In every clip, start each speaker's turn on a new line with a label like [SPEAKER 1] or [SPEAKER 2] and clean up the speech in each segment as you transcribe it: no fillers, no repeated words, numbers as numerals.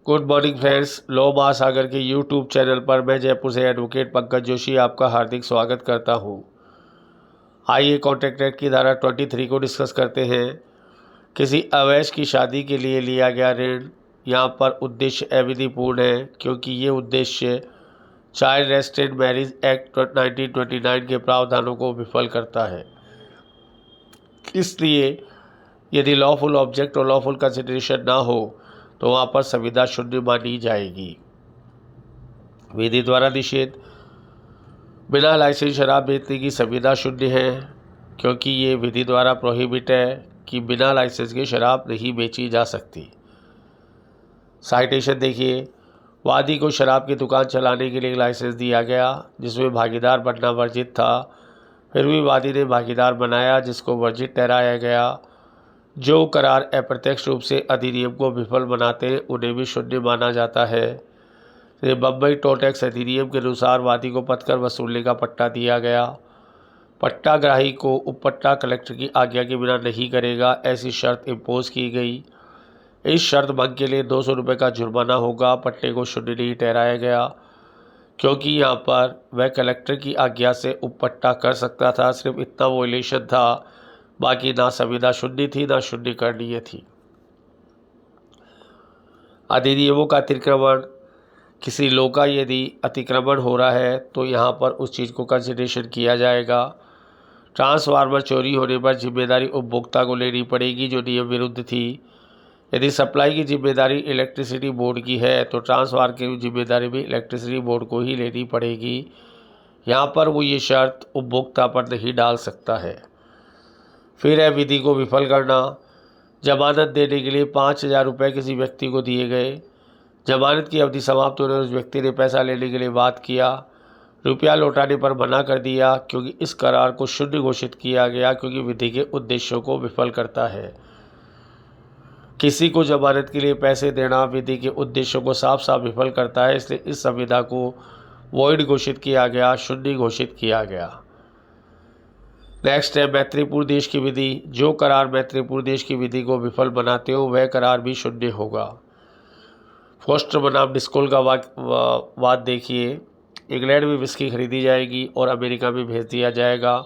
[SPEAKER 1] Good morning friends, law महासागर के YouTube channel पर मैं जयपुर से एडवोकेट पंकज जोशी आपका हार्दिक स्वागत करता हूं। आइए कॉन्ट्रैक्ट एक्ट की धारा 23 को डिस्कस करते हैं। किसी अवैध की शादी के लिए लिया गया ऋण यहाँ पर उद्देश्य अविधिपूर्ण है, क्योंकि ये उद्देश्य चाइल्ड रेस्ट्रेंट मैरिज एक्ट 1929 के प्रावधानों को विफल करता है। इसलिए यदि लॉफुल ऑब्जेक्ट और लॉफुल कंसिडरेशन ना हो तो वहाँ पर संविदा शून्य मानी जाएगी। विधि द्वारा निषेध, बिना लाइसेंस शराब बेचने की संविदा शून्य है, क्योंकि ये विधि द्वारा प्रोहिबिट है कि बिना लाइसेंस के शराब नहीं बेची जा सकती। साइटेशन देखिए, वादी को शराब की दुकान चलाने के लिए एक लाइसेंस दिया गया जिसमें भागीदार बनना वर्जित था, फिर भी वादी ने भागीदार बनाया जिसको वर्जित ठहराया गया। जो करार अप्रत्यक्ष रूप से अधिनियम को विफल बनाते हैं उन्हें भी शून्य माना जाता है। बम्बई टोल टैक्स अधिनियम के अनुसार वादी को पत्थर वसूलने का पट्टा दिया गया। पट्टाग्राही को उपपट्टा कलेक्टर की आज्ञा के बिना नहीं करेगा, ऐसी शर्त इम्पोज की गई। इस शर्त भंग के लिए 200 रुपये का जुर्माना होगा। पट्टे को शून्य नहीं ठहराया गया, क्योंकि यहाँ पर वह कलेक्टर की आज्ञा से उपपट्टा कर सकता था। सिर्फ इतना वोलेशन था, बाकी ना संविदा शून्य थी ना शून्य करणीय थी। अधिनियमों का अतिक्रमण, किसी लॉ का यदि अतिक्रमण हो रहा है तो यहाँ पर उस चीज़ को कंसिडरेशन किया जाएगा। ट्रांसफार्मर चोरी होने पर जिम्मेदारी उपभोक्ता को लेनी पड़ेगी जो नियम विरुद्ध थी। यदि सप्लाई की जिम्मेदारी इलेक्ट्रिसिटी बोर्ड की है तो ट्रांसफार्मर की जिम्मेदारी भी इलेक्ट्रिसिटी बोर्ड को ही लेनी पड़ेगी। यहाँ पर वो ये शर्त उपभोक्ता पर नहीं डाल सकता है। फिर है विधि को विफल करना। जमानत देने के लिए 5,000 रुपये किसी व्यक्ति को दिए गए। जमानत की अवधि समाप्त होने उस व्यक्ति ने पैसा लेने के लिए बात किया, रुपया लौटाने पर मना कर दिया, क्योंकि इस करार को शून्य घोषित किया गया, क्योंकि विधि के उद्देश्यों को विफल करता है। किसी को जमानत के लिए पैसे देना विधि के उद्देश्यों को साफ साफ विफल करता है, इसलिए इस संविदा को वॉइड घोषित किया गया, शून्य घोषित किया गया। नेक्स्ट है मैत्रीपूर्ण देश की विधि। जो करार मैत्रीपूर्ण देश की विधि को विफल बनाते हो वह करार भी शून्य होगा। फोस्टर बनाम डिस्कोल का वाद देखिए। इंग्लैंड में विस्की खरीदी जाएगी और अमेरिका में भेज दिया जाएगा,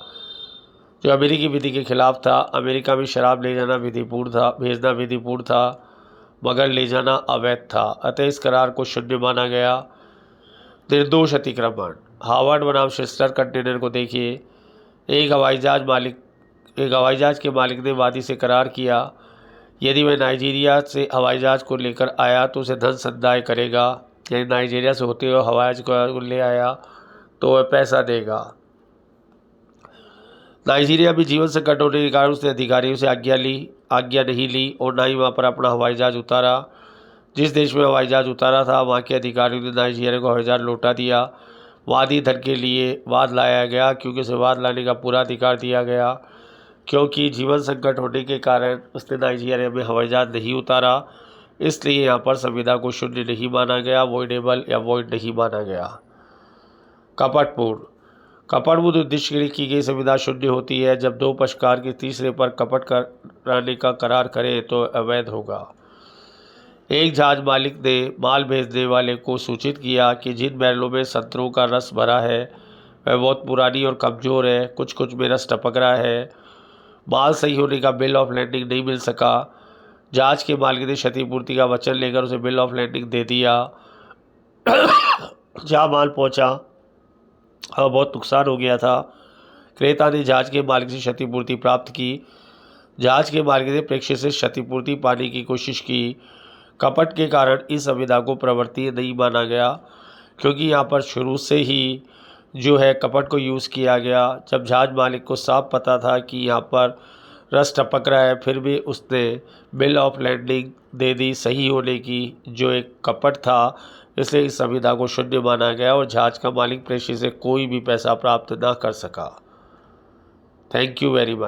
[SPEAKER 1] जो अमेरिकी विधि के खिलाफ था। अमेरिका में शराब ले जाना विधिपूर्ण था, भेजना विधिपूर्ण था, मगर ले जाना अवैध था, अतः इस करार को शून्य माना गया। निर्दोष अतिक्रमण, हार्वर्ड बनाम शिस्टर कंटेनर को देखिए। एक हवाई जहाज के मालिक ने वादी से करार किया, यदि वह नाइजीरिया से हवाई जहाज को लेकर आया तो उसे धन संदाय करेगा। यदि नाइजीरिया से होते हुए हवाई जहाज को ले आया तो वह पैसा देगा। नाइजीरिया में जीवन संकट होने के कारण उसने अधिकारियों से आज्ञा नहीं ली और ना ही वहाँ पर अपना हवाई जहाज उतारा। जिस देश में हवाई जहाज उतारा था वहाँ के अधिकारियों ने नाइजीरिया को हवाई जहाज लौटा दिया। वादी धन के लिए वाद लाया गया, क्योंकि उसे वाद लाने का पूरा अधिकार दिया गया, क्योंकि जीवन संकट होने के कारण उसने नाइजीरिया में हवाई जहाज नहीं उतारा। इसलिए यहाँ पर संविदा को शून्य नहीं माना गया, वॉइडेबल या वॉइड नहीं माना गया। कपटपूर्ण उद्देश्य के लिए की गई संविदा शून्य होती है। जब दो पक्षकार के तीसरे पर कपट कराने का करार करे तो अवैध होगा। एक जहाज मालिक ने माल भेजने वाले को सूचित किया कि जिन बैरलों में संतरों का रस भरा है वह बहुत पुरानी और कमज़ोर है, कुछ में रस टपक रहा है। माल सही होने का बिल ऑफ लैंडिंग नहीं मिल सका। जहाज के मालिक ने क्षतिपूर्ति का वचन लेकर उसे बिल ऑफ लैंडिंग दे दिया। जहाँ माल पहुँचा बहुत नुकसान हो गया था। क्रेता ने जहाज के मालिक से क्षतिपूर्ति प्राप्त की। जहाज के मालिक ने प्रेक्षक से क्षतिपूर्ति पाने की कोशिश की। कपट के कारण इस संविदा को प्रवर्तनीय नहीं माना गया, क्योंकि यहाँ पर शुरू से ही जो है कपट को यूज़ किया गया। जब जहाज मालिक को साफ पता था कि यहाँ पर रस टपक रहा है, फिर भी उसने बिल ऑफ लैंडिंग दे दी सही होने की, जो एक कपट था। इसलिए इस संविदा को शून्य माना गया और जहाज का मालिक प्रेषक से कोई भी पैसा प्राप्त ना कर सका। Thank you very much.